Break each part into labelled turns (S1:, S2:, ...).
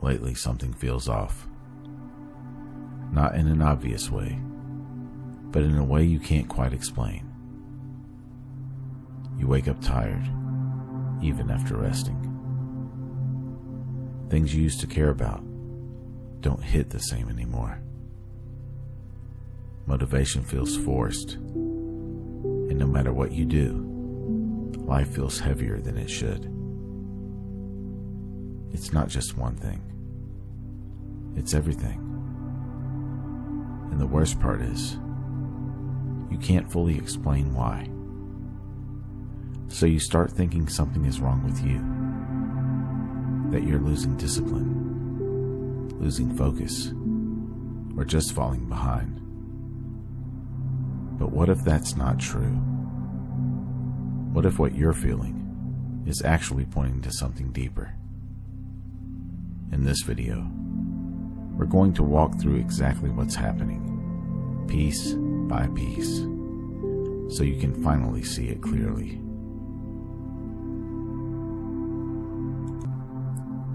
S1: Lately, something feels off. Not in an obvious way, but in a way you can't quite explain. You wake up tired, even after resting. Things you used to care about don't hit the same anymore. Motivation feels forced, and no matter what you do, life feels heavier than it should. It's not just one thing. It's everything. And the worst part is, you can't fully explain why. So you start thinking something is wrong with you. That you're losing discipline, losing focus, or just falling behind. But what if that's not true? What if what you're feeling is actually pointing to something deeper? In this video, we're going to walk through exactly what's happening, piece by piece, so you can finally see it clearly.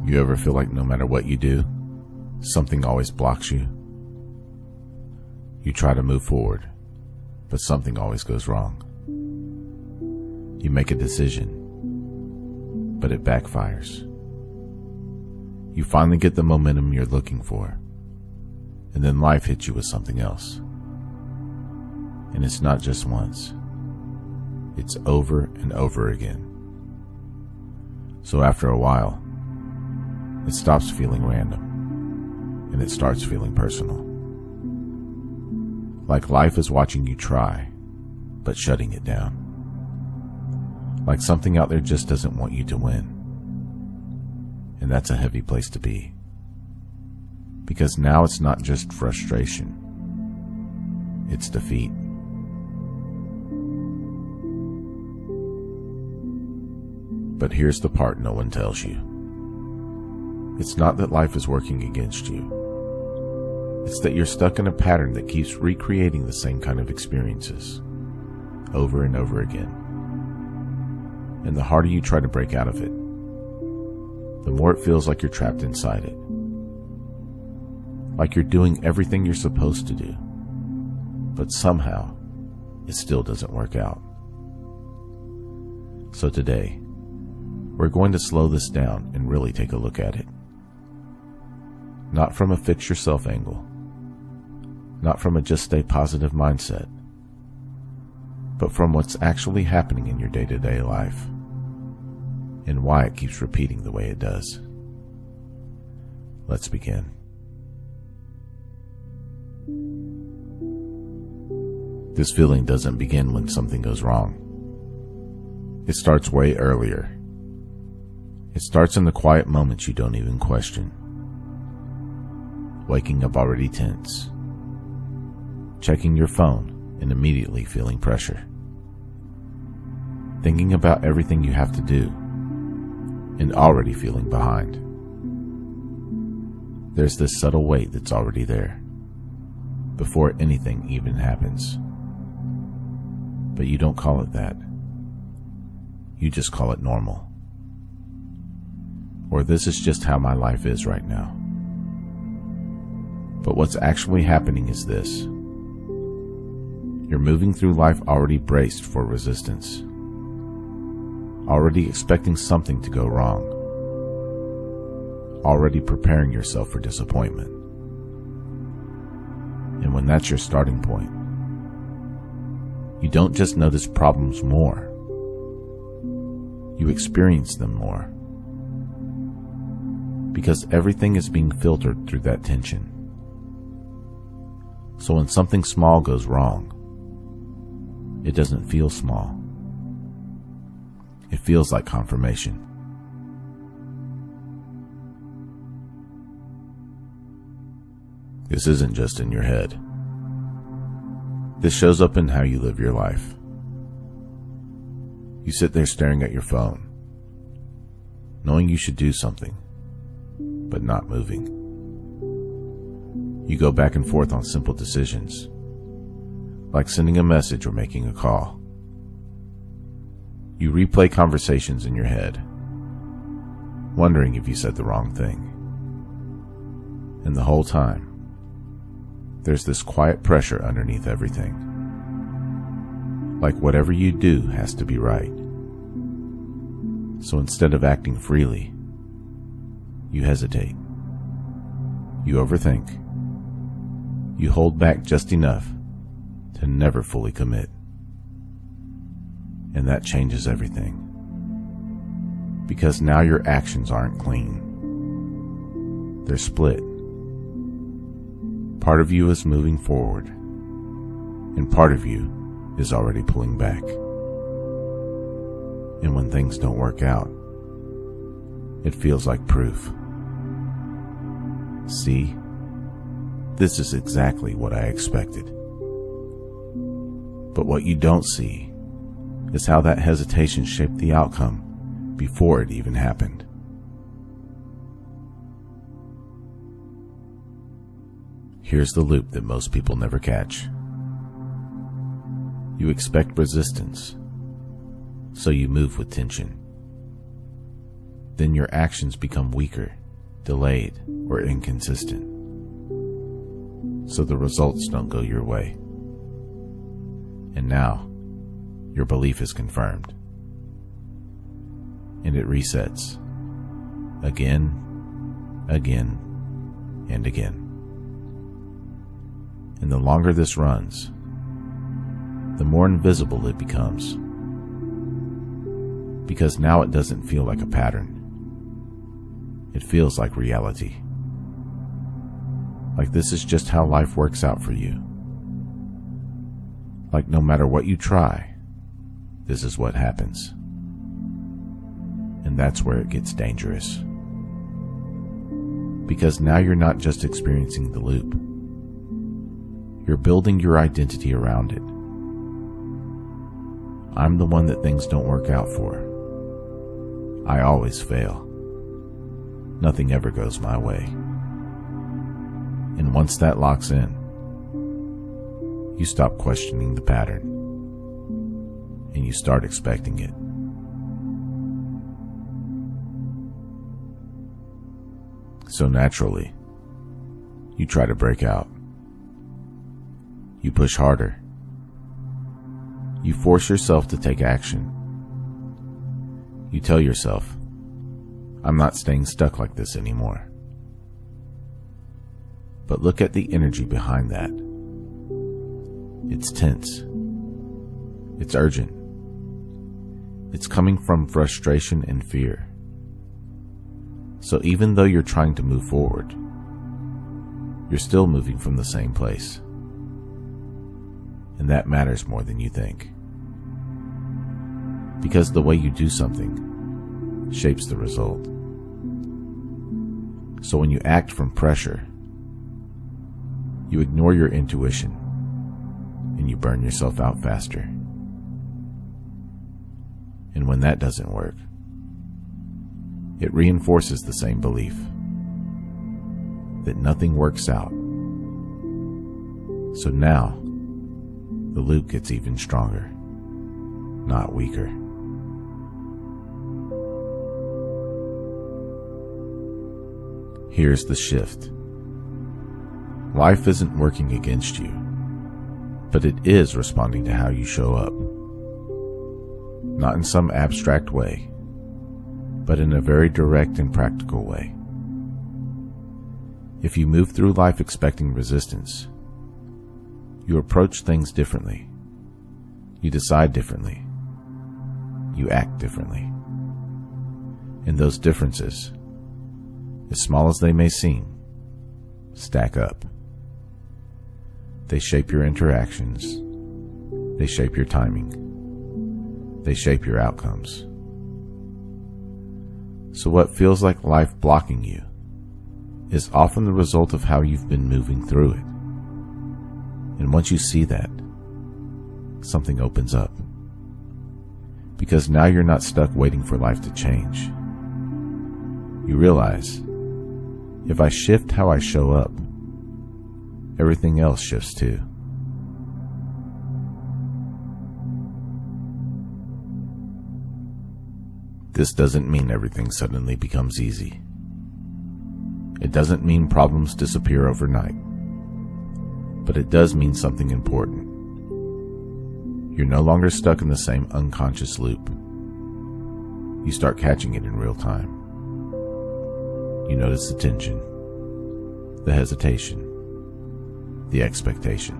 S1: You ever feel like no matter what you do, something always blocks you? You try to move forward, but something always goes wrong. You make a decision, but it backfires. You finally get the momentum you're looking for, and then life hits you with something else. And it's not just once. It's over and over again. So after a while, it stops feeling random, and it starts feeling personal. Like life is watching you try, but shutting it down. Like something out there just doesn't want you to win. And that's a heavy place to be. Because now it's not just frustration. It's defeat. But here's the part no one tells you. It's not that life is working against you. It's that you're stuck in a pattern that keeps recreating the same kind of experiences over and over again. And the harder you try to break out of it, the more it feels like you're trapped inside it. Like you're doing everything you're supposed to do, but somehow it still doesn't work out. So today, we're going to slow this down and really take a look at it. Not from a fix yourself angle, not from a just stay positive mindset, but from what's actually happening in your day-to-day life and why it keeps repeating the way it does. Let's begin. This feeling doesn't begin when something goes wrong. It starts way earlier. It starts in the quiet moments you don't even question. Waking up already tense. Checking your phone and immediately feeling pressure. Thinking about everything you have to do and already feeling behind. There's this subtle weight that's already there before anything even happens. But you don't call it that. You just call it normal. Or this is just how my life is right now. But what's actually happening is this. You're moving through life already braced for resistance. Already expecting something to go wrong. Already preparing yourself for disappointment. And when that's your starting point, you don't just notice problems more. You experience them more. Because everything is being filtered through that tension. So when something small goes wrong, it doesn't feel small. It feels like confirmation. This isn't just in your head. This shows up in how you live your life. You sit there staring at your phone, knowing you should do something, but not moving. You go back and forth on simple decisions, like sending a message or making a call. You replay conversations in your head, wondering if you said the wrong thing. And the whole time, there's this quiet pressure underneath everything. Like whatever you do has to be right. So instead of acting freely, you hesitate. You overthink. You hold back just enough to never fully commit. And that changes everything. Because now your actions aren't clean. They're split. Part of you is moving forward, and part of you is already pulling back. And when things don't work out, it feels like proof. See, this is exactly what I expected. But what you don't see is how that hesitation shaped the outcome before it even happened. Here's the loop that most people never catch. You expect resistance, so you move with tension. Then your actions become weaker, delayed, or inconsistent. So the results don't go your way. And now, your belief is confirmed. And it resets. Again, again, and again. And the longer this runs, the more invisible it becomes. Because now it doesn't feel like a pattern. It feels like reality. Like this is just how life works out for you. Like no matter what you try, this is what happens. And that's where it gets dangerous. Because now you're not just experiencing the loop. You're building your identity around it. I'm the one that things don't work out for. I always fail. Nothing ever goes my way. And once that locks in, you stop questioning the pattern, and you start expecting it. So naturally, you try to break out. You push harder. You force yourself to take action. You tell yourself, I'm not staying stuck like this anymore. But look at the energy behind that. It's tense. It's urgent. It's coming from frustration and fear. So even though you're trying to move forward, you're still moving from the same place. And that matters more than you think. Because the way you do something shapes the result. So when you act from pressure, you ignore your intuition and you burn yourself out faster. And when that doesn't work, it reinforces the same belief that nothing works out. So now, the loop gets even stronger, not weaker. Here's the shift. Life isn't working against you, but it is responding to how you show up. Not in some abstract way, but in a very direct and practical way. If you move through life expecting resistance, you approach things differently. You decide differently. You act differently. And those differences, as small as they may seem, stack up. They shape your interactions. They shape your timing. They shape your outcomes. So what feels like life blocking you is often the result of how you've been moving through it. And once you see that, something opens up. Because now you're not stuck waiting for life to change. You realize, if I shift how I show up, everything else shifts too. This doesn't mean everything suddenly becomes easy. It doesn't mean problems disappear overnight, but it does mean something important. You're no longer stuck in the same unconscious loop. You start catching it in real time. You notice the tension, the hesitation, the expectation.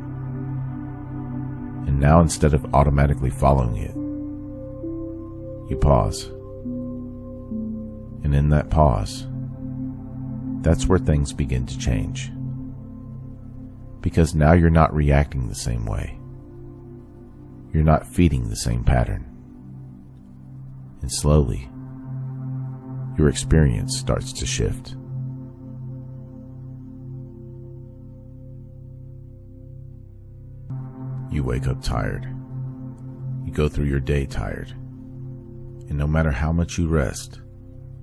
S1: And now, instead of automatically following it, you pause. And in that pause, that's where things begin to change. Because now you're not reacting the same way. You're not feeding the same pattern. And slowly, your experience starts to shift. You wake up tired. You go through your day tired. And no matter how much you rest,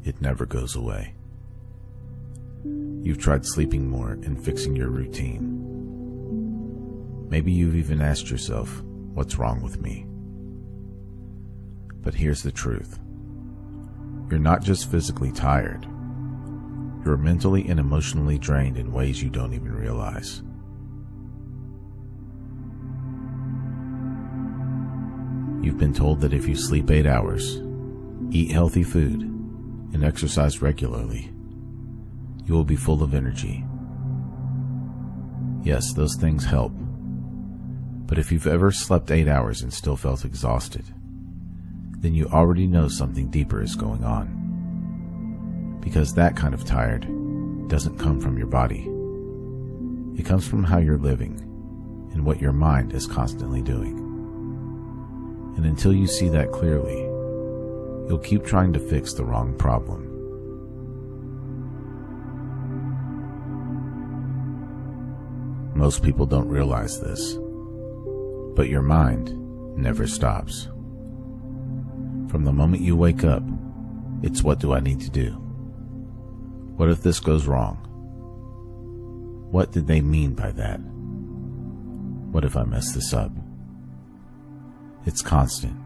S1: it never goes away. You've tried sleeping more and fixing your routine. Maybe you've even asked yourself, what's wrong with me? But here's the truth. You're not just physically tired. You're mentally and emotionally drained in ways you don't even realize. You've been told that if you sleep 8 hours, eat healthy food, and exercise regularly, you will be full of energy. Yes, those things help. But if you've ever slept 8 hours and still felt exhausted, then you already know something deeper is going on. Because that kind of tired doesn't come from your body. It comes from how you're living and what your mind is constantly doing. And until you see that clearly, you'll keep trying to fix the wrong problem. Most people don't realize this, but your mind never stops. From the moment you wake up, it's what do I need to do? What if this goes wrong? What did they mean by that? What if I mess this up? It's constant,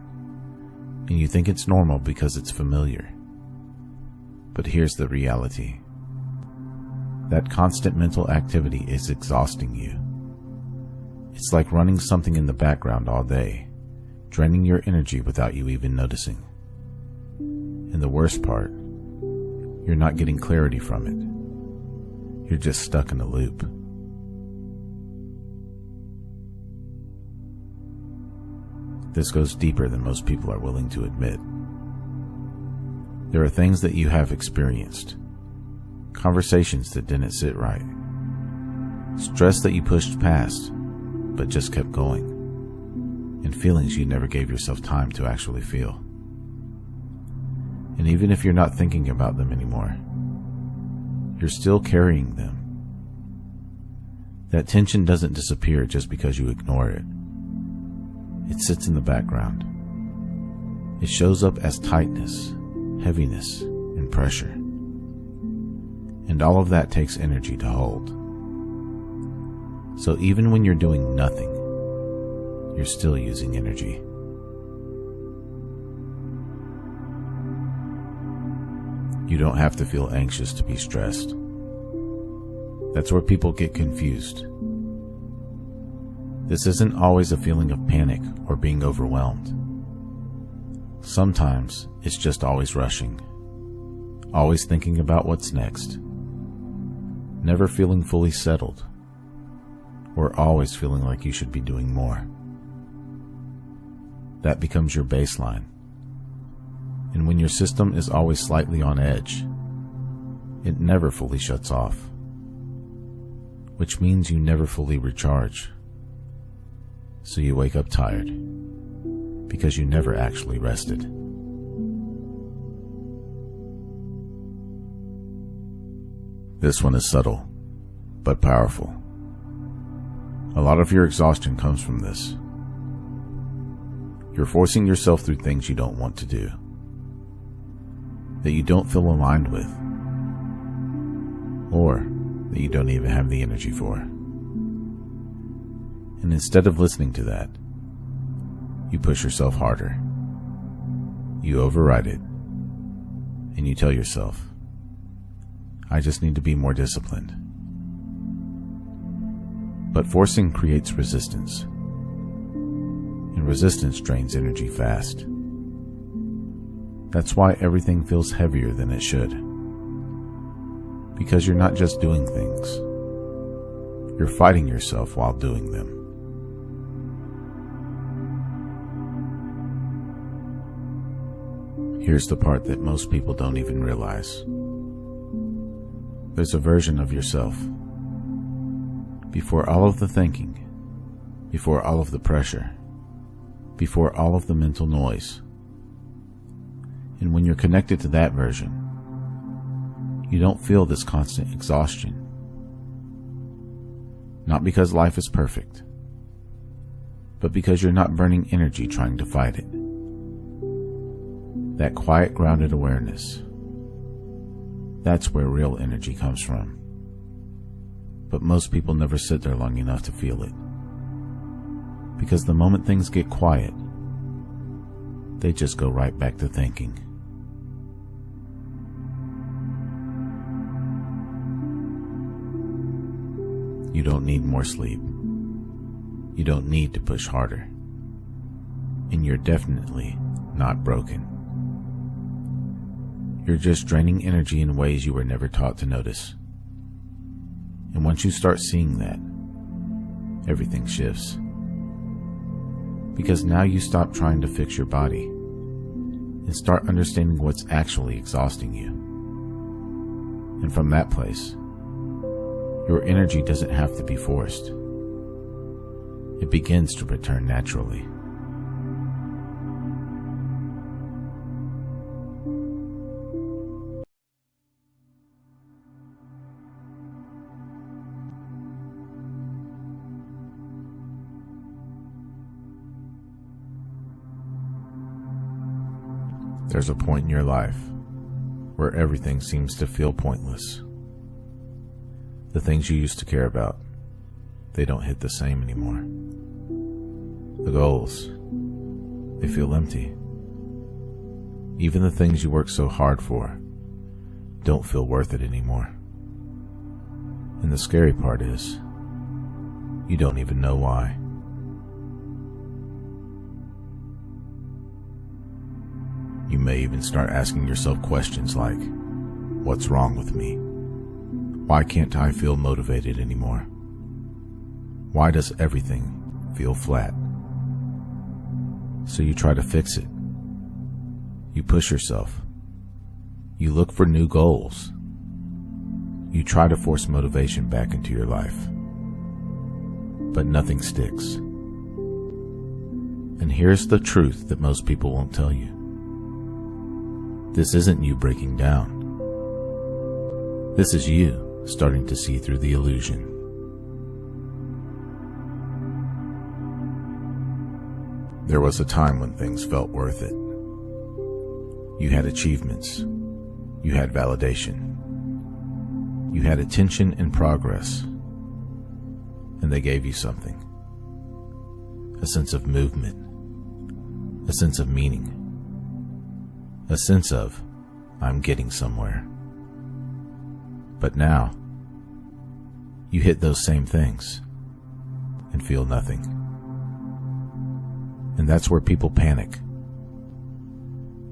S1: and you think it's normal because it's familiar. But here's the reality. That constant mental activity is exhausting you. It's like running something in the background all day, draining your energy without you even noticing. And the worst part, you're not getting clarity from it. You're just stuck in a loop. This goes deeper than most people are willing to admit. There are things that you have experienced, conversations that didn't sit right, stress that you pushed past but just kept going, and feelings you never gave yourself time to actually feel. And even if you're not thinking about them anymore, you're still carrying them. That tension doesn't disappear just because you ignore it. It sits in the background. It shows up as tightness, heaviness, and pressure. And all of that takes energy to hold. So even when you're doing nothing, you're still using energy. You don't have to feel anxious to be stressed. That's where people get confused. This isn't always a feeling of panic or being overwhelmed. Sometimes it's just always rushing, always thinking about what's next, never feeling fully settled, or always feeling like you should be doing more. That becomes your baseline. And when your system is always slightly on edge, it never fully shuts off, which means you never fully recharge. So you wake up tired because you never actually rested. This one is subtle, but powerful. A lot of your exhaustion comes from this. You're forcing yourself through things you don't want to do, that you don't feel aligned with, or that you don't even have the energy for. And instead of listening to that, you push yourself harder. You override it, and you tell yourself, I just need to be more disciplined. But forcing creates resistance, and resistance drains energy fast. That's why everything feels heavier than it should. Because you're not just doing things, you're fighting yourself while doing them. Here's the part that most people don't even realize. There's a version of yourself. Before all of the thinking, before all of the pressure, before all of the mental noise. And when you're connected to that version, you don't feel this constant exhaustion. Not because life is perfect, but because you're not burning energy trying to fight it. That quiet, grounded awareness, that's where real energy comes from. But most people never sit there long enough to feel it. Because the moment things get quiet, they just go right back to thinking. You don't need more sleep. You don't need to push harder. And you're definitely not broken. You're just draining energy in ways you were never taught to notice. And once you start seeing that, everything shifts. Because now you stop trying to fix your body and start understanding what's actually exhausting you. And from that place, your energy doesn't have to be forced. It begins to return naturally. There's a point in your life where everything seems to feel pointless. The things you used to care about, they don't hit the same anymore. The goals, they feel empty. Even the things you worked so hard for don't feel worth it anymore. And the scary part is, you don't even know why. You may even start asking yourself questions like, what's wrong with me? Why can't I feel motivated anymore? Why does everything feel flat? So you try to fix it. You push yourself. You look for new goals. You try to force motivation back into your life. But nothing sticks. And here's the truth that most people won't tell you. This isn't you breaking down. This is you starting to see through the illusion. There was a time when things felt worth it. You had achievements. You had validation. You had attention and progress. And they gave you something. A sense of movement. A sense of meaning. A sense of, I'm getting somewhere. But now, you hit those same things and feel nothing. And that's where people panic.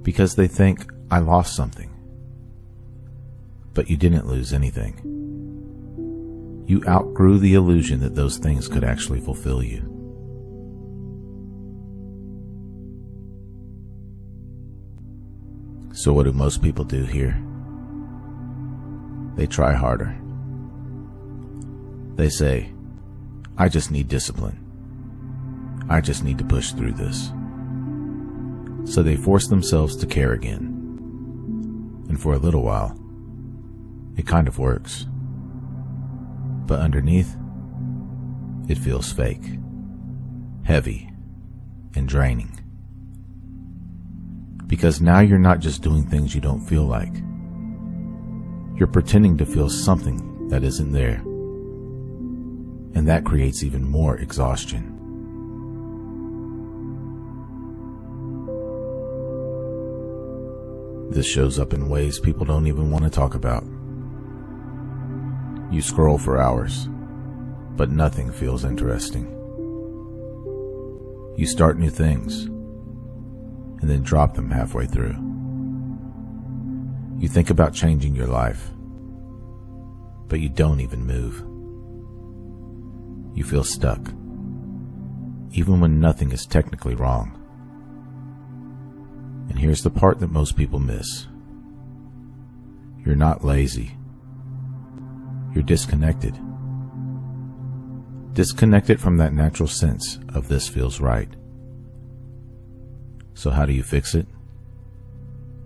S1: Because they think, I lost something. But you didn't lose anything. You outgrew the illusion that those things could actually fulfill you. So what do most people do here? They try harder. They say, I just need discipline. I just need to push through this. So they force themselves to care again. And for a little while, it kind of works. But underneath, it feels fake, heavy, and draining. Because now you're not just doing things you don't feel like. You're pretending to feel something that isn't there. And that creates even more exhaustion. This shows up in ways people don't even want to talk about. You scroll for hours, but nothing feels interesting. You start new things, and then drop them halfway through. You think about changing your life, but you don't even move. You feel stuck, even when nothing is technically wrong. And here's the part that most people miss. You're not lazy. You're disconnected. Disconnected from that natural sense of this feels right. So how do you fix it?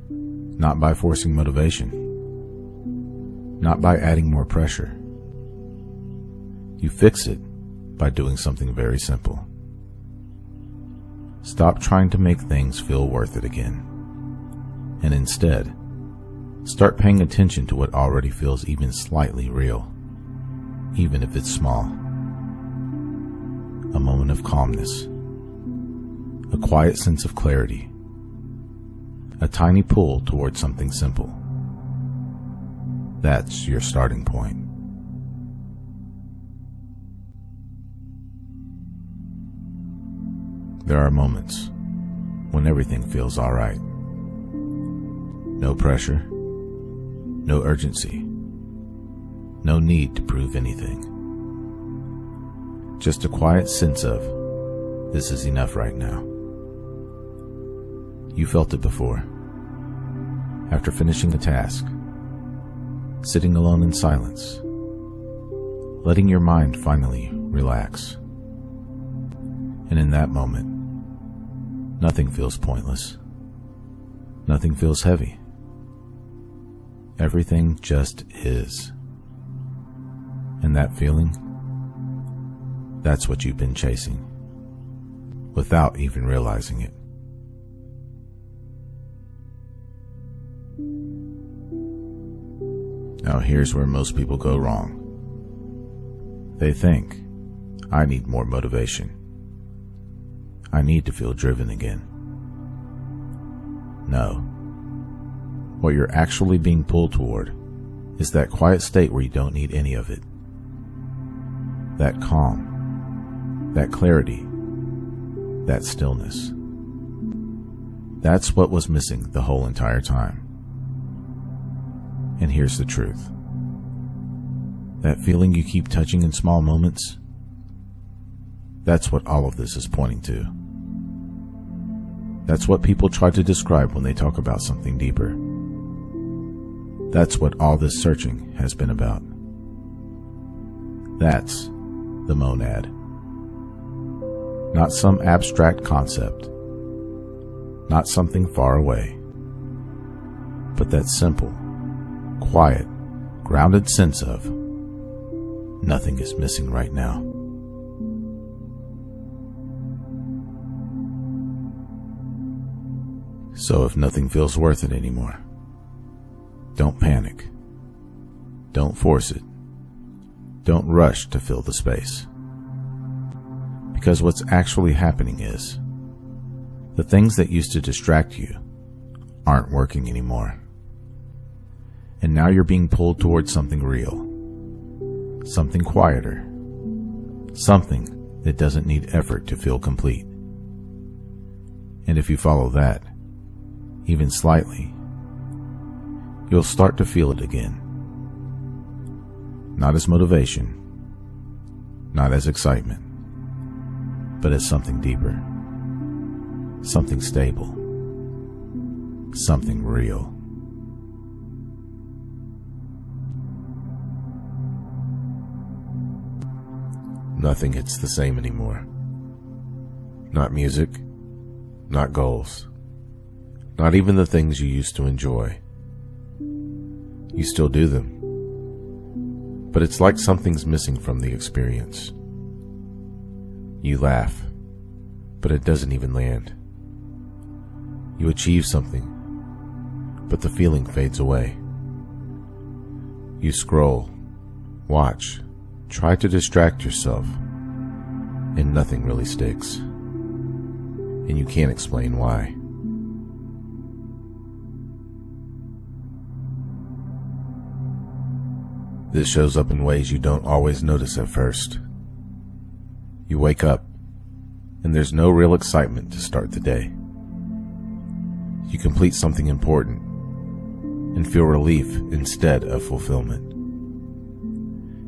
S1: Not by forcing motivation. Not by adding more pressure. You fix it by doing something very simple. Stop trying to make things feel worth it again. And instead, start paying attention to what already feels even slightly real, even if it's small. A moment of calmness, a quiet sense of clarity, a tiny pull towards something simple. That's your starting point. There are moments when everything feels all right. No pressure, no urgency, no need to prove anything. Just a quiet sense of, this is enough right now. You felt it before. After finishing a task, sitting alone in silence, letting your mind finally relax. And in that moment, nothing feels pointless. Nothing feels heavy. Everything just is. And that feeling, that's what you've been chasing, without even realizing it. Now here's where most people go wrong. They think, I need more motivation. I need to feel driven again. No. What you're actually being pulled toward is that quiet state where you don't need any of it. That calm, that clarity, that stillness. That's what was missing the whole entire time. And here's the truth. That feeling you keep touching in small moments, that's what all of this is pointing to. That's what people try to describe when they talk about something deeper. That's what all this searching has been about. That's the monad. Not some abstract concept, not something far away, but that simple, quiet, grounded sense of nothing is missing right now. So if nothing feels worth it anymore, don't panic. Don't force it. Don't rush to fill the space. Because what's actually happening is, the things that used to distract you aren't working anymore. And now you're being pulled towards something real. Something quieter. Something that doesn't need effort to feel complete. And if you follow that, even slightly, you'll start to feel it again. Not as motivation, not as excitement, but as something deeper, something stable, something real. Nothing hits the same anymore. Not music, not goals, not even the things you used to enjoy. You still do them, but it's like something's missing from the experience. You laugh, but it doesn't even land. You achieve something, but the feeling fades away. You scroll, watch, try to distract yourself, and nothing really sticks. And you can't explain why. This shows up in ways you don't always notice at first. You wake up, and there's no real excitement to start the day. You complete something important and feel relief instead of fulfillment.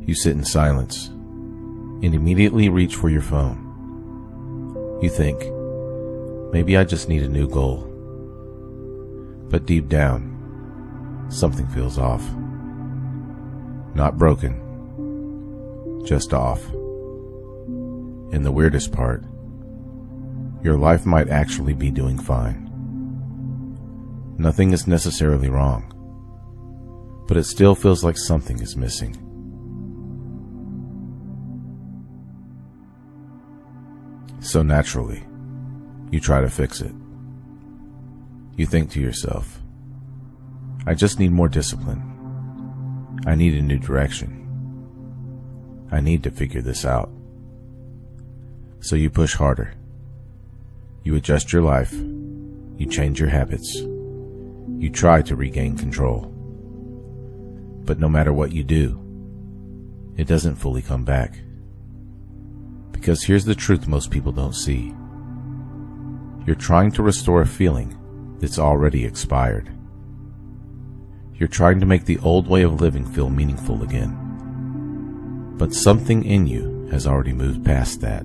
S1: You sit in silence and immediately reach for your phone. You think, maybe I just need a new goal. But deep down, something feels off. Not broken, just off. And the weirdest part, your life might actually be doing fine. Nothing is necessarily wrong, but it still feels like something is missing. So naturally, you try to fix it. You think to yourself, I just need more discipline. I need a new direction. I need to figure this out. So you push harder. You adjust your life. You change your habits. You try to regain control. But no matter what you do, it doesn't fully come back. Because here's the truth most people don't see. You're trying to restore a feeling that's already expired. You're trying to make the old way of living feel meaningful again. But something in you has already moved past that.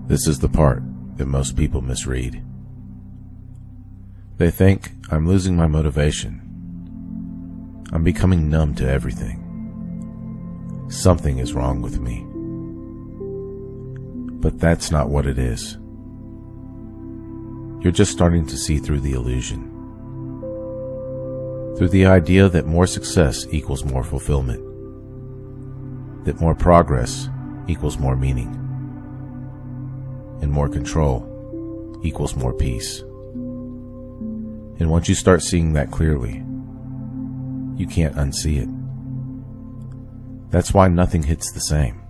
S1: This is the part that most people misread. They think I'm losing my motivation. I'm becoming numb to everything. Something is wrong with me. But that's not what it is. You're just starting to see through the illusion. Through the idea that more success equals more fulfillment. That more progress equals more meaning. And more control equals more peace. And once you start seeing that clearly, you can't unsee it. That's why nothing hits the same.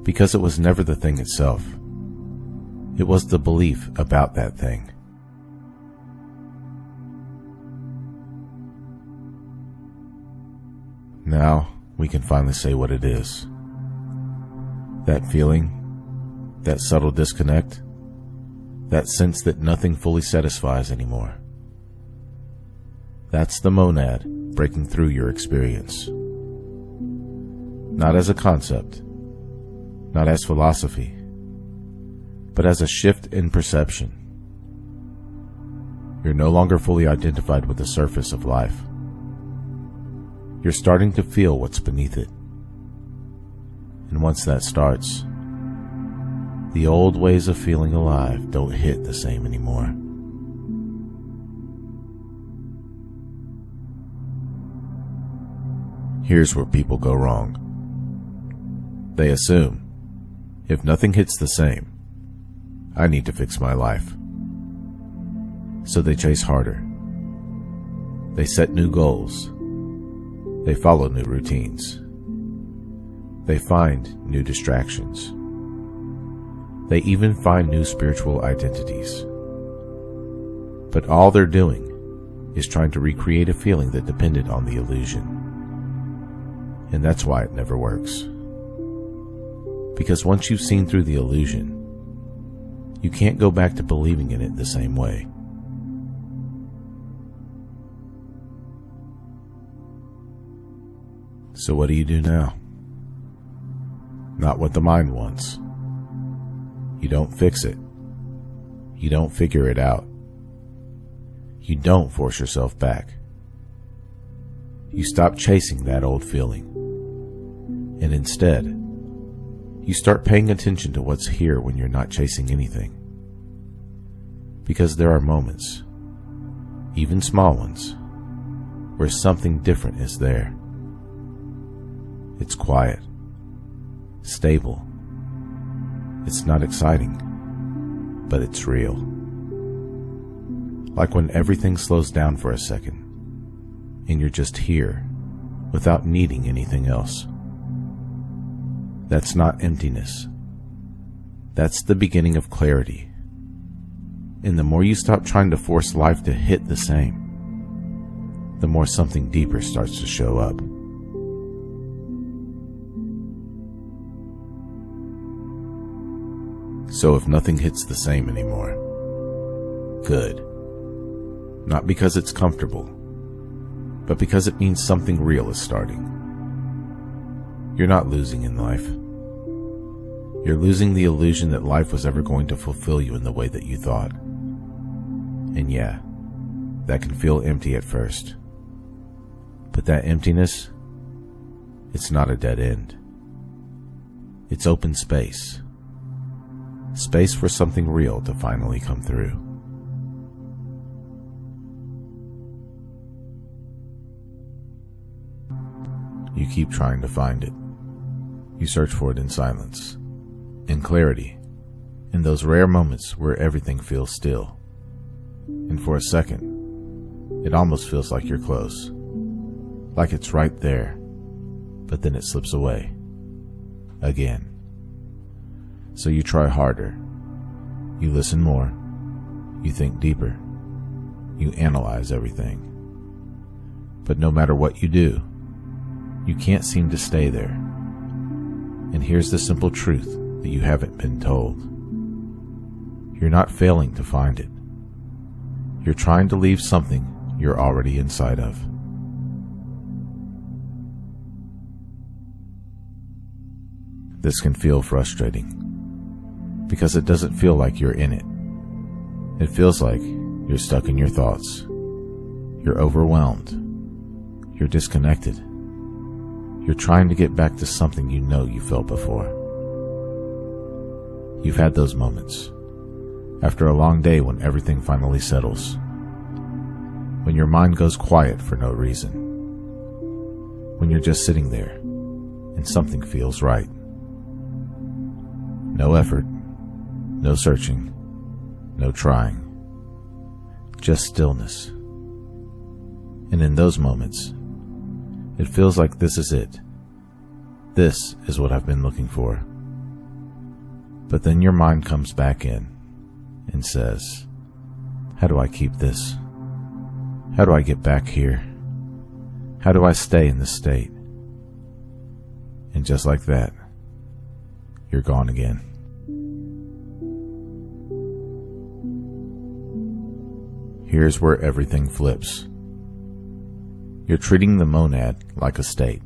S1: Because it was never the thing itself. It was the belief about that thing. Now we can finally say what it is. That feeling, that subtle disconnect, that sense that nothing fully satisfies anymore. That's the monad breaking through your experience. Not as a concept, not as philosophy, but as a shift in perception. You're no longer fully identified with the surface of life. You're starting to feel what's beneath it. And once that starts, the old ways of feeling alive don't hit the same anymore. Here's where people go wrong. They assume, if nothing hits the same, I need to fix my life. So they chase harder. They set new goals. They follow new routines. They find new distractions. They even find new spiritual identities. But all they're doing is trying to recreate a feeling that depended on the illusion. And that's why it never works. Because once you've seen through the illusion, you can't go back to believing in it the same way. So what do you do now? Not what the mind wants. You don't fix it. You don't figure it out. You don't force yourself back. You stop chasing that old feeling. And instead, you start paying attention to what's here when you're not chasing anything. Because there are moments, even small ones, where something different is there. It's quiet, stable. It's not exciting, but it's real. Like when everything slows down for a second, and you're just here, without needing anything else. That's not emptiness. That's the beginning of clarity. And the more you stop trying to force life to hit the same, the more something deeper starts to show up. So if nothing hits the same anymore, good. Not because it's comfortable, but because it means something real is starting. You're not losing in life. You're losing the illusion that life was ever going to fulfill you in the way that you thought. And yeah, that can feel empty at first. But that emptiness, it's not a dead end. It's open space. Space for something real to finally come through. You keep trying to find it. You search for it in silence, in clarity, in those rare moments where everything feels still. And for a second, it almost feels like you're close, like it's right there, but then it slips away, again. So you try harder, you listen more, you think deeper, you analyze everything. But no matter what you do, you can't seem to stay there. And here's the simple truth that you haven't been told. You're not failing to find it. You're trying to leave something you're already inside of. This can feel frustrating, because it doesn't feel like you're in it. It feels like you're stuck in your thoughts. You're overwhelmed. You're disconnected. You're trying to get back to something you know you felt before. You've had those moments. After a long day when everything finally settles. When your mind goes quiet for no reason. When you're just sitting there and something feels right. No effort, no searching, no trying. Just stillness. And in those moments, it feels like this is it. This is what I've been looking for. But then your mind comes back in and says, how do I keep this? How do I get back here? How do I stay in this state? And just like that, you're gone again. Here's where everything flips. You're treating the monad like a state.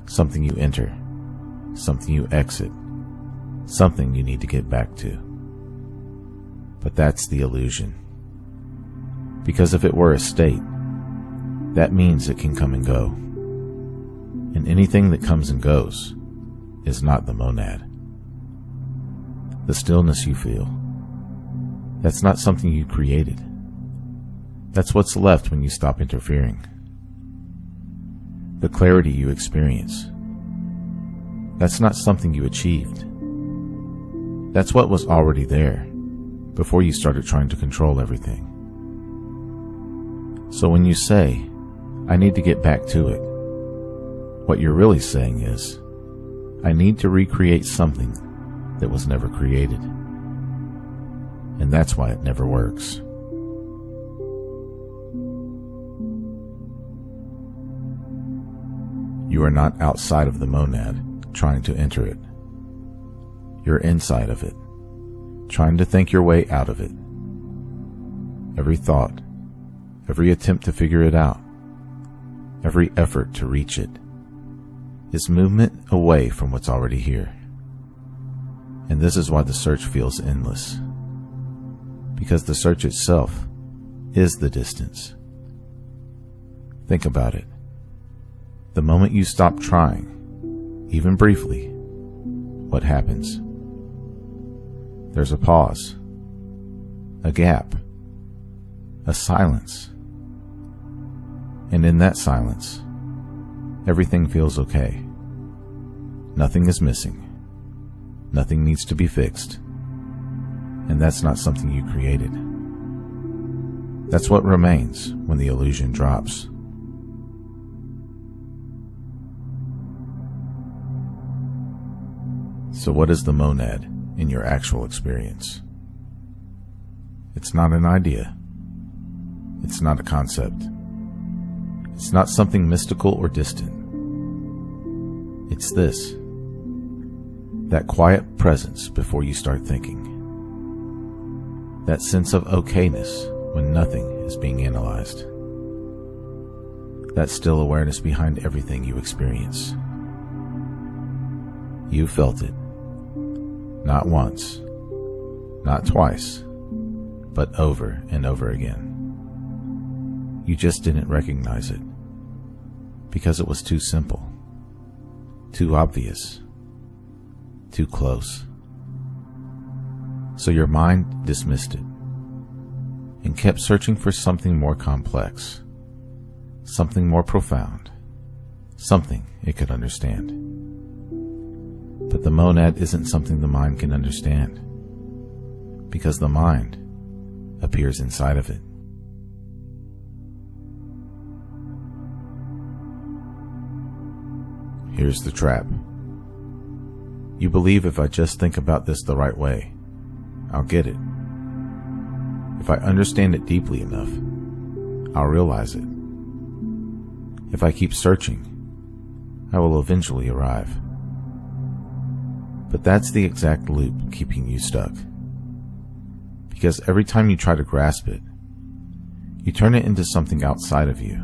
S1: Something you enter, something you exit, something you need to get back to. But that's the illusion. Because if it were a state, that means it can come and go. And anything that comes and goes is not the monad. The stillness you feel, that's not something you created. That's what's left when you stop interfering. The clarity you experience, that's not something you achieved. That's what was already there before you started trying to control everything. So when you say, I need to get back to it, what you're really saying is, I need to recreate something that was never created. And that's why it never works. You are not outside of the monad trying to enter it. You're inside of it, trying to think your way out of it. Every thought, every attempt to figure it out, every effort to reach it, is movement away from what's already here. And this is why the search feels endless. Because the search itself is the distance. Think about it. The moment you stop trying, even briefly, what happens? There's a pause, a gap, a silence. And in that silence, everything feels okay. Nothing is missing. Nothing needs to be fixed. And that's not something you created. That's what remains when the illusion drops. So what is the monad in your actual experience? It's not an idea. It's not a concept. It's not something mystical or distant. It's this. That quiet presence before you start thinking. That sense of okayness when nothing is being analyzed. That still awareness behind everything you experience. You felt it. Not once, not twice, but over and over again. You just didn't recognize it because it was too simple, too obvious, too close. So your mind dismissed it and kept searching for something more complex, something more profound, something it could understand. But the monad isn't something the mind can understand, because the mind appears inside of it. Here's the trap. You believe if I just think about this the right way, I'll get it. If I understand it deeply enough, I'll realize it. If I keep searching, I will eventually arrive. But that's the exact loop keeping you stuck. Because every time you try to grasp it, you turn it into something outside of you.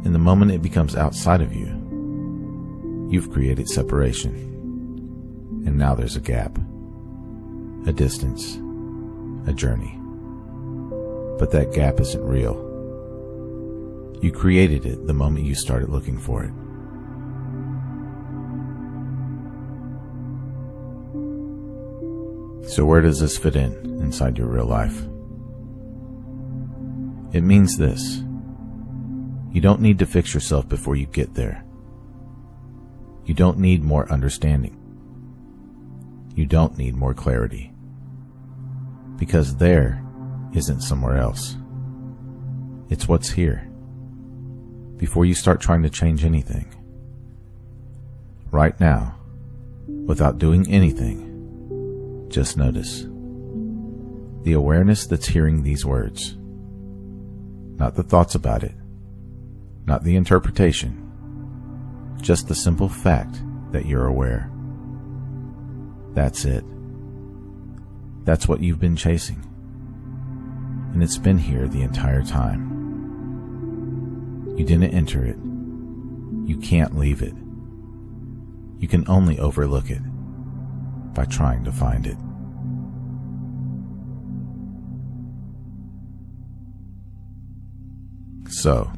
S1: And the moment it becomes outside of you, you've created separation. And now there's a gap, a distance, a journey. But that gap isn't real. You created it the moment you started looking for it. So where does this fit inside your real life? It means this. You don't need to fix yourself before you get there. You don't need more understanding. You don't need more clarity. Because there isn't somewhere else. It's what's here. Before you start trying to change anything. Right now, without doing anything, just notice the awareness that's hearing these words. Not the thoughts about it, not the interpretation, just the simple fact that you're aware. That's it. That's what you've been chasing. And it's been here the entire time. You didn't enter it. You can't leave it. You can only overlook it by trying to find it. So,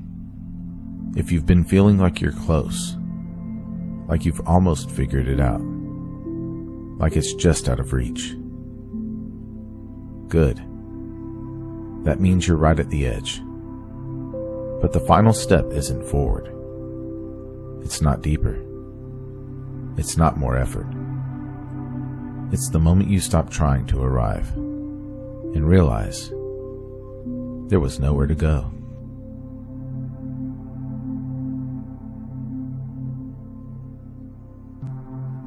S1: if you've been feeling like you're close, like you've almost figured it out, like it's just out of reach, good. That means you're right at the edge. But the final step isn't forward. It's not deeper. It's not more effort. It's the moment you stop trying to arrive and realize there was nowhere to go.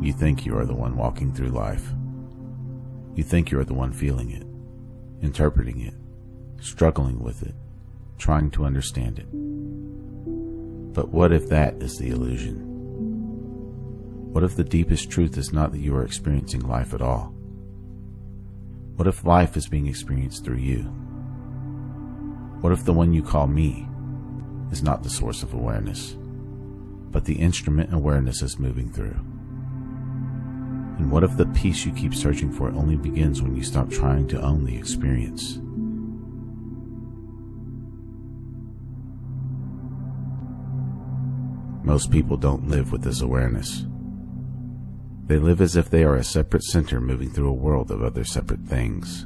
S1: You think you are the one walking through life. You think you are the one feeling it, interpreting it, struggling with it, trying to understand it. But what if that is the illusion? What if the deepest truth is not that you are experiencing life at all? What if life is being experienced through you? What if the one you call me is not the source of awareness, but the instrument awareness is moving through? And what if the peace you keep searching for only begins when you stop trying to own the experience? Most people don't live with this awareness. They live as if they are a separate center moving through a world of other separate things.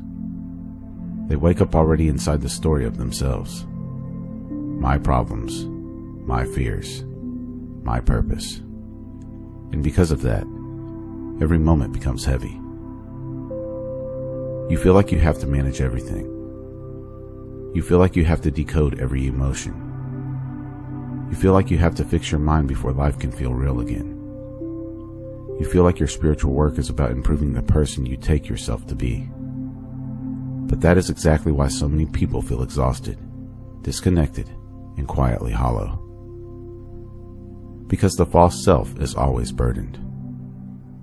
S1: They wake up already inside the story of themselves. My problems, my fears, my purpose. And because of that, every moment becomes heavy. You feel like you have to manage everything. You feel like you have to decode every emotion. You feel like you have to fix your mind before life can feel real again. You feel like your spiritual work is about improving the person you take yourself to be. But that is exactly why so many people feel exhausted, disconnected, and quietly hollow. Because the false self is always burdened.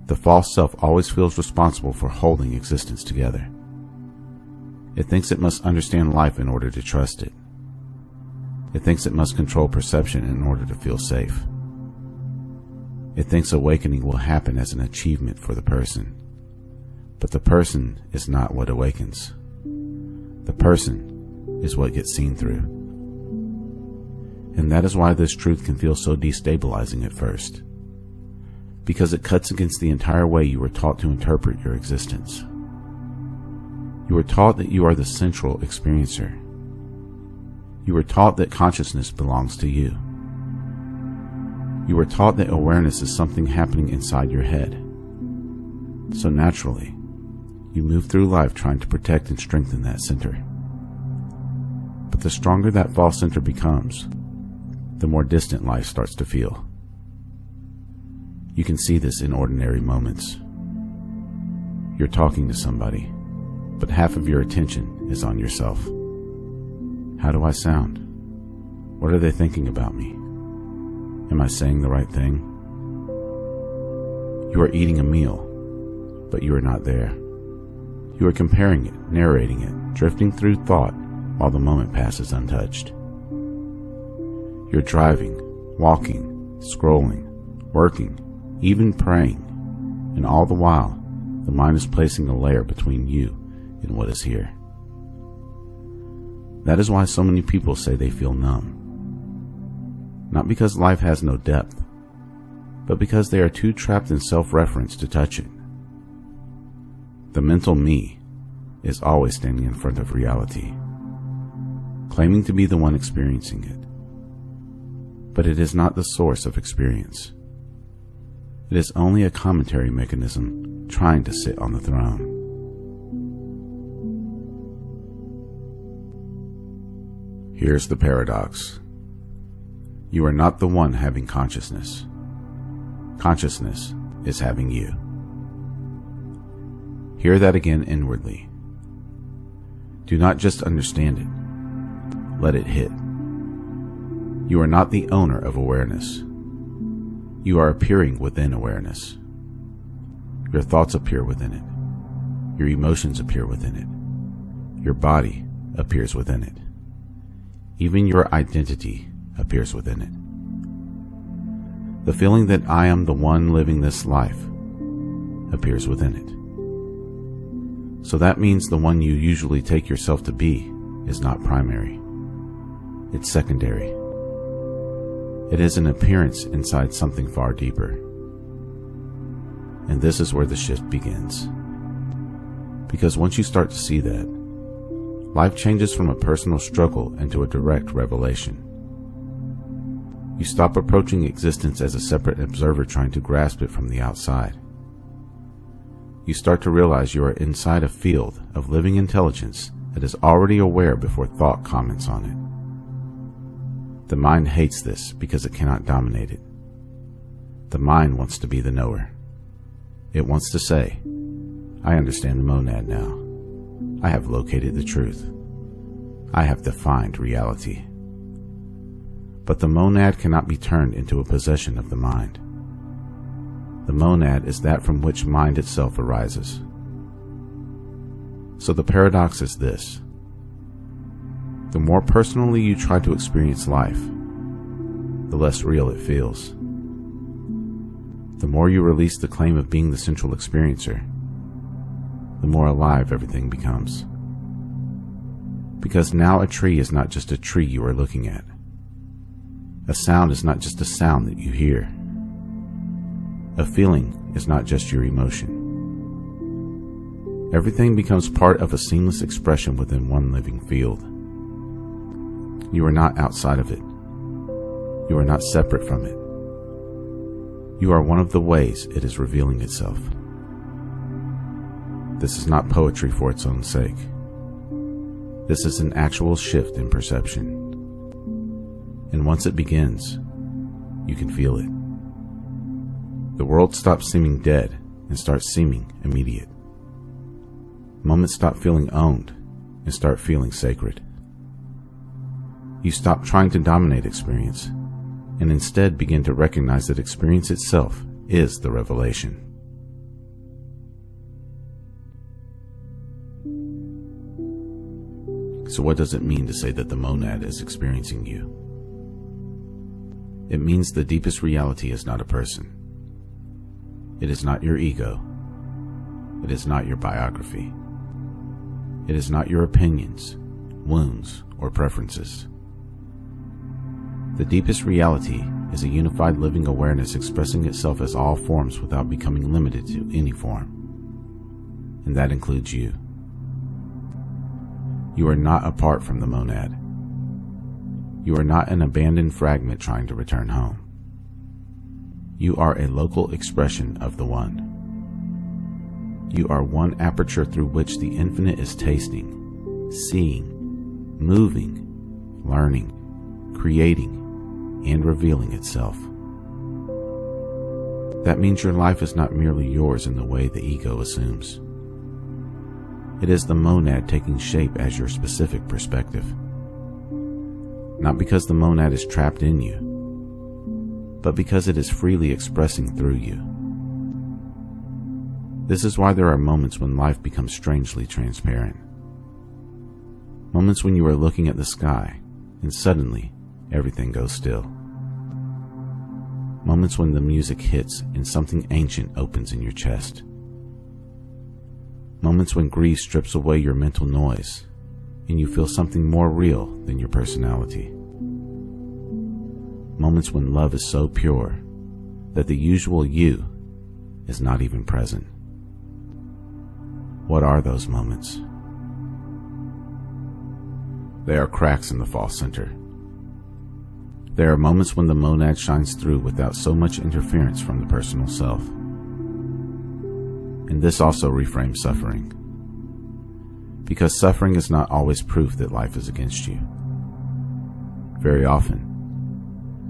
S1: The false self always feels responsible for holding existence together. It thinks it must understand life in order to trust it. It thinks it must control perception in order to feel safe. It thinks awakening will happen as an achievement for the person. But the person is not what awakens. The person is what gets seen through. And that is why this truth can feel so destabilizing at first. Because it cuts against the entire way you were taught to interpret your existence. You were taught that you are the central experiencer. You were taught that consciousness belongs to you. You were taught that awareness is something happening inside your head. So naturally, you move through life trying to protect and strengthen that center. But the stronger that false center becomes, the more distant life starts to feel. You can see this in ordinary moments. You're talking to somebody, but half of your attention is on yourself. How do I sound? What are they thinking about me? Am I saying the right thing? You are eating a meal, but you are not there. You are comparing it, narrating it, drifting through thought while the moment passes untouched. You're driving, walking, scrolling, working, even praying, and all the while, the mind is placing a layer between you and what is here. That is why so many people say they feel numb. Not because life has no depth, but because they are too trapped in self-reference to touch it. The mental me is always standing in front of reality, claiming to be the one experiencing it. But it is not the source of experience. It is only a commentary mechanism trying to sit on the throne. Here's the paradox. You are not the one having consciousness. Consciousness is having you. Hear that again inwardly. Do not just understand it. Let it hit. You are not the owner of awareness. You are appearing within awareness. Your thoughts appear within it. Your emotions appear within it. Your body appears within it. Even your identity appears within it. The feeling that I am the one living this life appears within it. So that means the one you usually take yourself to be is not primary. It's secondary. It is an appearance inside something far deeper. And this is where the shift begins. Because once you start to see that, life changes from a personal struggle into a direct revelation. You stop approaching existence as a separate observer trying to grasp it from the outside. You start to realize you are inside a field of living intelligence that is already aware before thought comments on it. The mind hates this because it cannot dominate it. The mind wants to be the knower. It wants to say, I understand the monad now. I have located the truth. I have defined reality. But the monad cannot be turned into a possession of the mind. The monad is that from which mind itself arises. So the paradox is this. The more personally you try to experience life, the less real it feels. The more you release the claim of being the central experiencer, the more alive everything becomes. Because now a tree is not just a tree you are looking at. A sound is not just a sound that you hear. A feeling is not just your emotion. Everything becomes part of a seamless expression within one living field. You are not outside of it. You are not separate from it. You are one of the ways it is revealing itself. This is not poetry for its own sake. This is an actual shift in perception. And once it begins, you can feel it. The world stops seeming dead and starts seeming immediate. Moments stop feeling owned and start feeling sacred. You stop trying to dominate experience and instead begin to recognize that experience itself is the revelation. So what does it mean to say that the monad is experiencing you? It means the deepest reality is not a person. It is not your ego. It is not your biography. It is not your opinions, wounds, or preferences. The deepest reality is a unified living awareness expressing itself as all forms without becoming limited to any form. And that includes you. You are not apart from the monad. You are not an abandoned fragment trying to return home. You are a local expression of the One. You are one aperture through which the infinite is tasting, seeing, moving, learning, creating, and revealing itself. That means your life is not merely yours in the way the ego assumes. It is the monad taking shape as your specific perspective. Not because the monad is trapped in you, but because it is freely expressing through you. This is why there are moments when life becomes strangely transparent. Moments when you are looking at the sky and suddenly everything goes still. Moments when the music hits and something ancient opens in your chest. Moments when grief strips away your mental noise and you feel something more real than your personality. Moments when love is so pure that the usual you is not even present. What are those moments? They are cracks in the false center. There are moments when the monad shines through without so much interference from the personal self. And this also reframes suffering. Because suffering is not always proof that life is against you. Very often,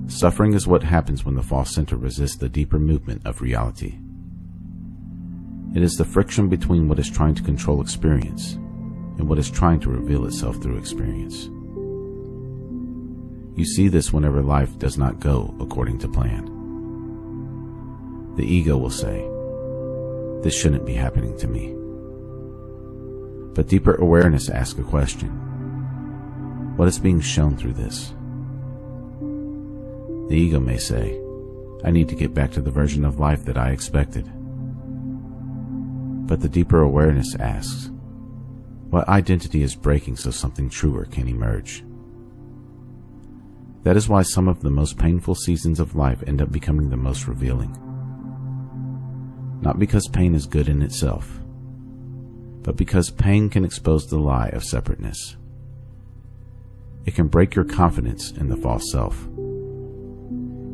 S1: suffering is what happens when the false center resists the deeper movement of reality. It is the friction between what is trying to control experience and what is trying to reveal itself through experience. You see this whenever life does not go according to plan. The ego will say, "This shouldn't be happening to me." But deeper awareness asks a question. What is being shown through this? The ego may say, "I need to get back to the version of life that I expected." But the deeper awareness asks, what identity is breaking so something truer can emerge? That is why some of the most painful seasons of life end up becoming the most revealing. Not because pain is good in itself, but because pain can expose the lie of separateness. It can break your confidence in the false self.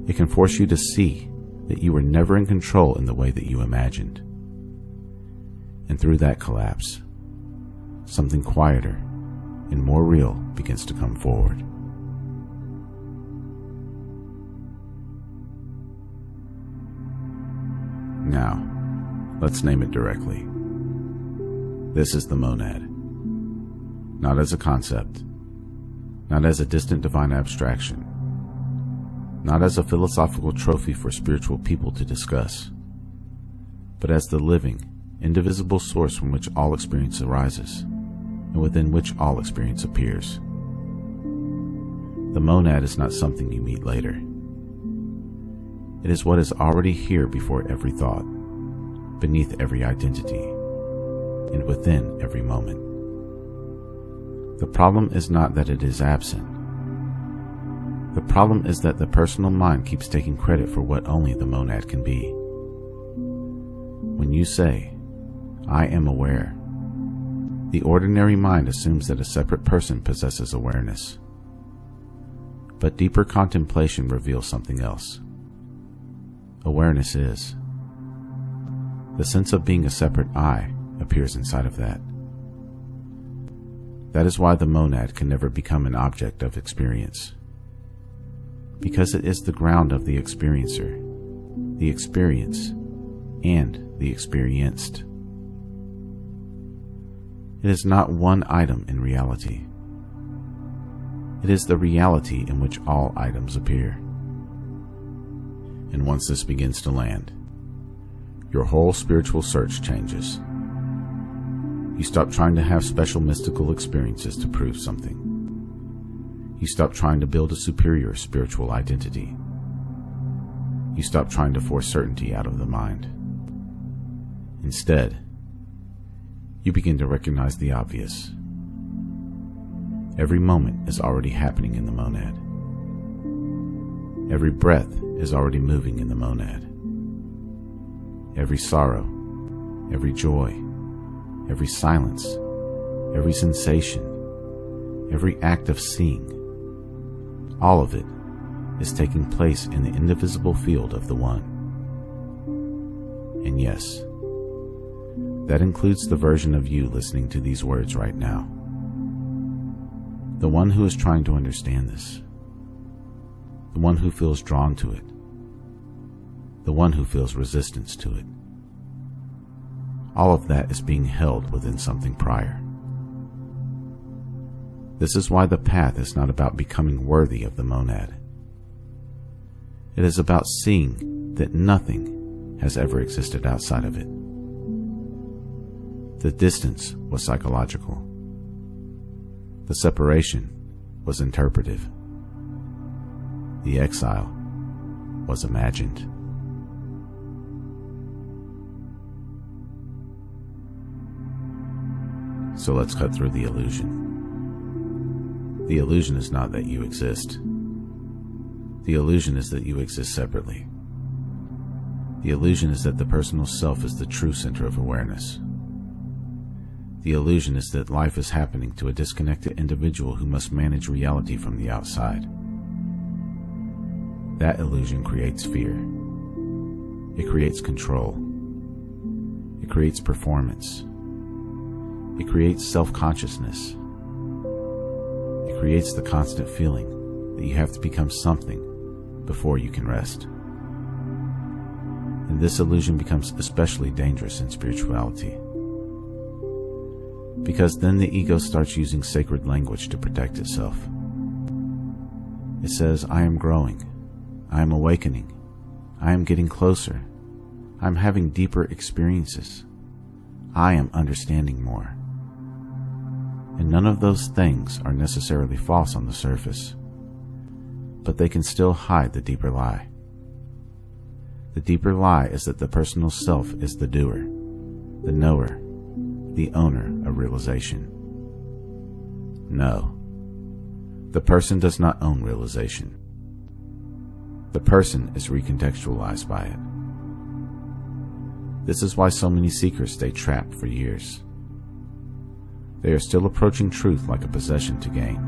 S1: It can force you to see that you were never in control in the way that you imagined. And through that collapse, something quieter and more real begins to come forward. Now, let's name it directly. This is the monad. Not as a concept, not as a distant divine abstraction, not as a philosophical trophy for spiritual people to discuss, but as the living, indivisible source from which all experience arises, and within which all experience appears. The monad is not something you meet later. It is what is already here before every thought, beneath every identity, and within every moment. The problem is not that it is absent. The problem is that the personal mind keeps taking credit for what only the monad can be. When you say, "I am aware," the ordinary mind assumes that a separate person possesses awareness. But deeper contemplation reveals something else. Awareness is. The sense of being a separate I appears inside of that. That is why the monad can never become an object of experience. Because it is the ground of the experiencer, the experience, and the experienced. It is not one item in reality. It is the reality in which all items appear. And once this begins to land, your whole spiritual search changes. You stop trying to have special mystical experiences to prove something. You stop trying to build a superior spiritual identity. You stop trying to force certainty out of the mind. Instead, you begin to recognize the obvious. Every moment is already happening in the monad. Every breath is already moving in the monad. Every sorrow, every joy, every silence, every sensation, every act of seeing, all of it is taking place in the indivisible field of the One. And yes, that includes the version of you listening to these words right now. The one who is trying to understand this. The one who feels drawn to it. The one who feels resistance to it. All of that is being held within something prior. This is why the path is not about becoming worthy of the monad. It is about seeing that nothing has ever existed outside of it. The distance was psychological. The separation was interpretive. The exile was imagined. So let's cut through the illusion. The illusion is not that you exist. The illusion is that you exist separately. The illusion is that the personal self is the true center of awareness. The illusion is that life is happening to a disconnected individual who must manage reality from the outside. That illusion creates fear. It creates control. It creates performance. It creates self-consciousness. It creates the constant feeling that you have to become something before you can rest. And this illusion becomes especially dangerous in spirituality, because then the ego starts using sacred language to protect itself. It says, I am growing, I am awakening, I am getting closer, I am having deeper experiences, I am understanding more. And none of those things are necessarily false on the surface, but they can still hide the deeper lie. The deeper lie is that the personal self is the doer, the knower, the owner of realization. No, the person does not own realization. The person is recontextualized by it. This is why so many seekers stay trapped for years. They are still approaching truth like a possession to gain.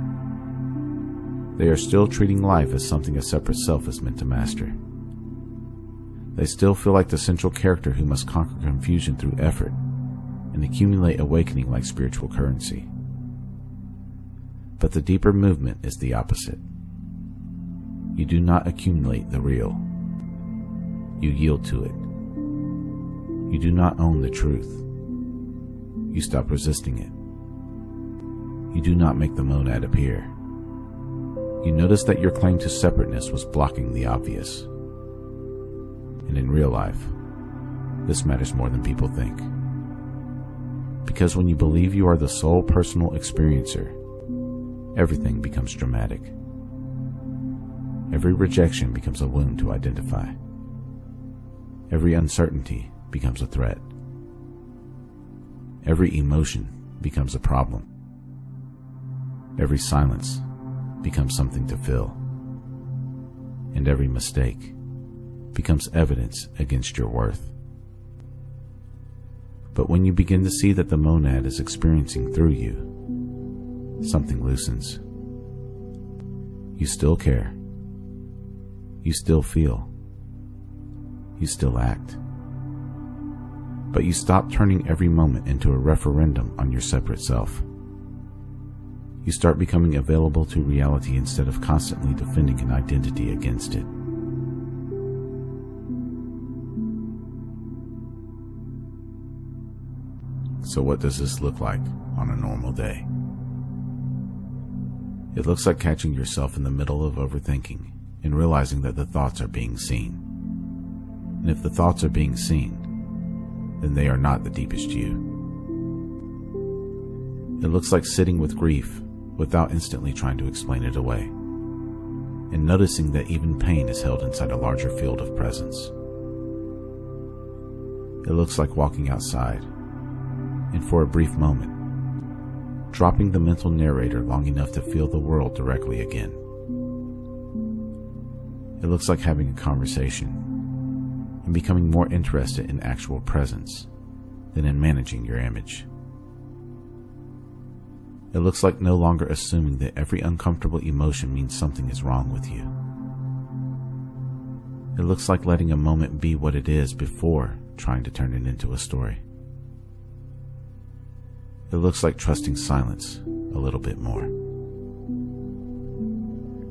S1: They are still treating life as something a separate self is meant to master. They still feel like the central character who must conquer confusion through effort and accumulate awakening like spiritual currency. But the deeper movement is the opposite. You do not accumulate the real. You yield to it. You do not own the truth. You stop resisting it. You do not make the monad appear. You notice that your claim to separateness was blocking the obvious. And in real life, this matters more than people think. Because when you believe you are the sole personal experiencer, everything becomes dramatic. Every rejection becomes a wound to identify. Every uncertainty becomes a threat. Every emotion becomes a problem. Every silence becomes something to fill. And every mistake becomes evidence against your worth. But when you begin to see that the monad is experiencing through you, something loosens. You still care. You still feel. You still act. But you stop turning every moment into a referendum on your separate self. You start becoming available to reality instead of constantly defending an identity against it. So what does this look like on a normal day? It looks like catching yourself in the middle of overthinking and realizing that the thoughts are being seen. And if the thoughts are being seen, then they are not the deepest you. It looks like sitting with grief without instantly trying to explain it away, and noticing that even pain is held inside a larger field of presence. It looks like walking outside, and for a brief moment, dropping the mental narrator long enough to feel the world directly again. It looks like having a conversation and becoming more interested in actual presence than in managing your image. It looks like no longer assuming that every uncomfortable emotion means something is wrong with you. It looks like letting a moment be what it is before trying to turn it into a story. It looks like trusting silence a little bit more.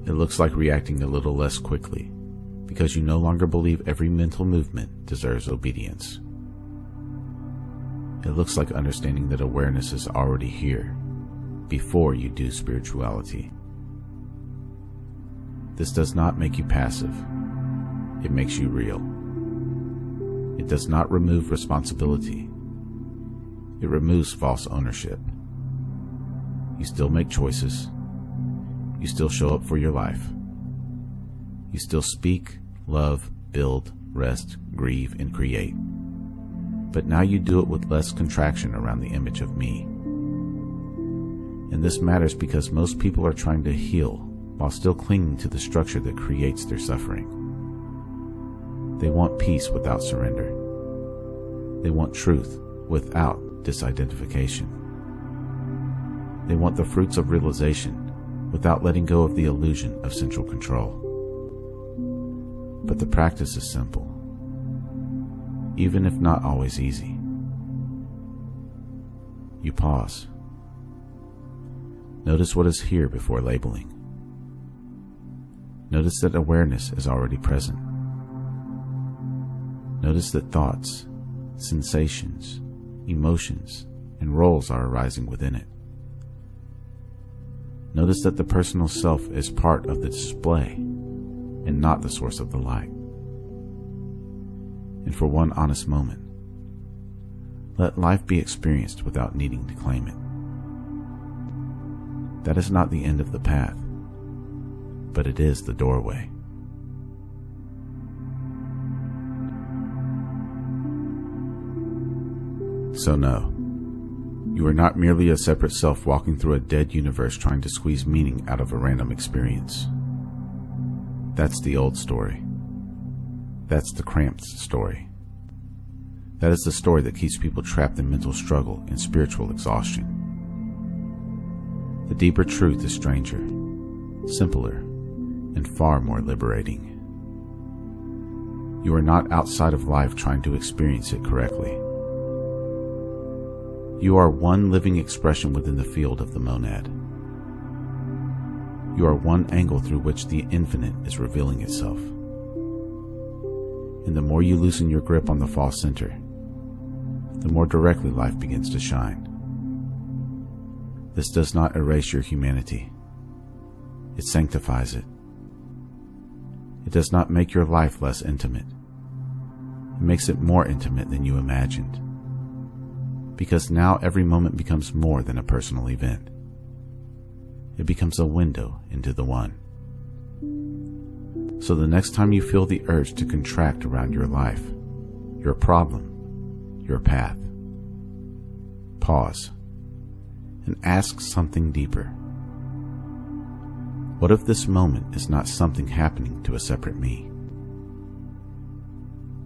S1: It looks like reacting a little less quickly because you no longer believe every mental movement deserves obedience. It looks like understanding that awareness is already here before you do spirituality. This does not make you passive. It makes you real. It does not remove responsibility. It removes false ownership. You still make choices. You still show up for your life. You still speak, love, build, rest, grieve, and create. But now you do it with less contraction around the image of me. And this matters because most people are trying to heal while still clinging to the structure that creates their suffering. They want peace without surrender. They want truth without disidentification. They want the fruits of realization without letting go of the illusion of central control. But the practice is simple, even if not always easy. You pause. Notice what is here before labeling. Notice that awareness is already present. Notice that thoughts, sensations, emotions, and roles are arising within it. Notice that the personal self is part of the display and not the source of the light. And for one honest moment, let life be experienced without needing to claim it. That is not the end of the path, but it is the doorway. So no, you are not merely a separate self walking through a dead universe trying to squeeze meaning out of a random experience. That's the old story. That's the cramped story. That is the story that keeps people trapped in mental struggle and spiritual exhaustion. The deeper truth is stranger, simpler, and far more liberating. You are not outside of life trying to experience it correctly. You are one living expression within the field of the monad. You are one angle through which the infinite is revealing itself. And the more you loosen your grip on the false center, the more directly life begins to shine. This does not erase your humanity. It sanctifies it. It does not make your life less intimate. It makes it more intimate than you imagined. Because now every moment becomes more than a personal event. It becomes a window into the one. So the next time you feel the urge to contract around your life, your problem, your path, pause and ask something deeper. What if this moment is not something happening to a separate me?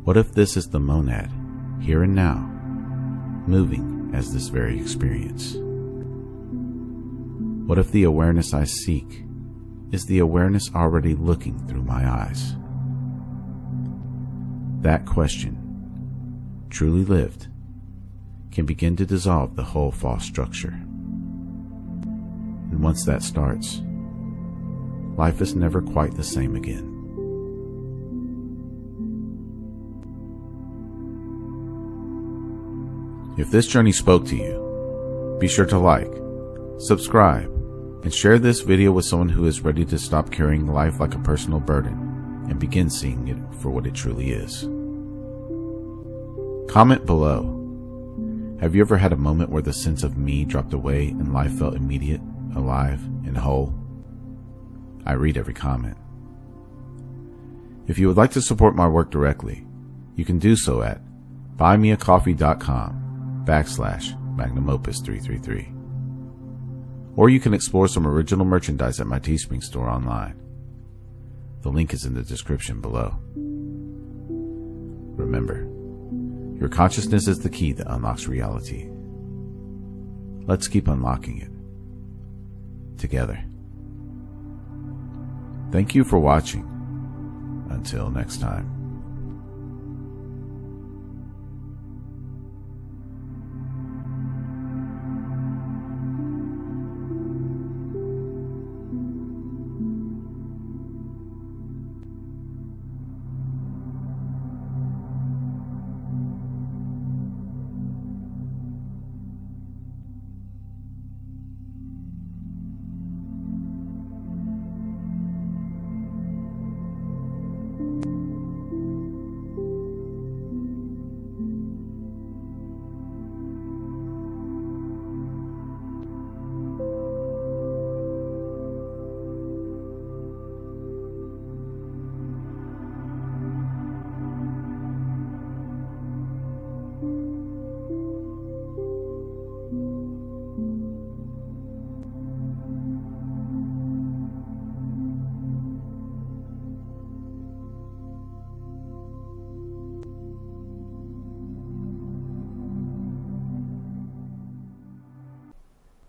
S1: What if this is the monad, here and now, moving as this very experience? What if the awareness I seek is the awareness already looking through my eyes? That question, truly lived, can begin to dissolve the whole false structure. And once that starts, life is never quite the same again. If this journey spoke to you, be sure to like, subscribe, and share this video with someone who is ready to stop carrying life like a personal burden and begin seeing it for what it truly is. Comment below. Have you ever had a moment where the sense of me dropped away and life felt immediate, alive, and whole? I read every comment. If you would like to support my work directly, you can do so at buymeacoffee.com/MagnumOpus333. Or you can explore some original merchandise at my Teespring store online. The link is in the description below. Remember, your consciousness is the key that unlocks reality. Let's keep unlocking it together. Thank you for watching. Until next time.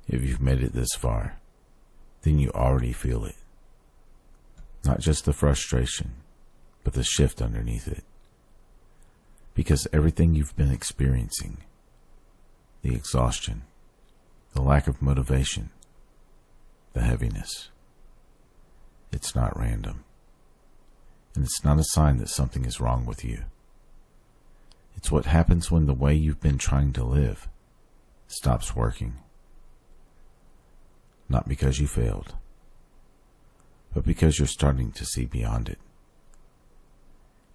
S1: If you've made it this far, then you already feel it. Not just the frustration, but the shift underneath it. Because everything you've been experiencing, the exhaustion, the lack of motivation, the heaviness, it's not random. And it's not a sign that something is wrong with you. It's what happens when the way you've been trying to live stops working. Not because you failed, but because you're starting to see beyond it.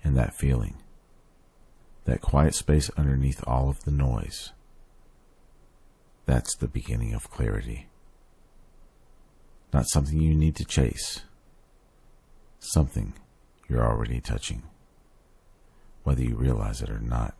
S1: And that feeling, that quiet space underneath all of the noise, that's the beginning of clarity. Not something you need to chase, something you're already touching, whether you realize it or not.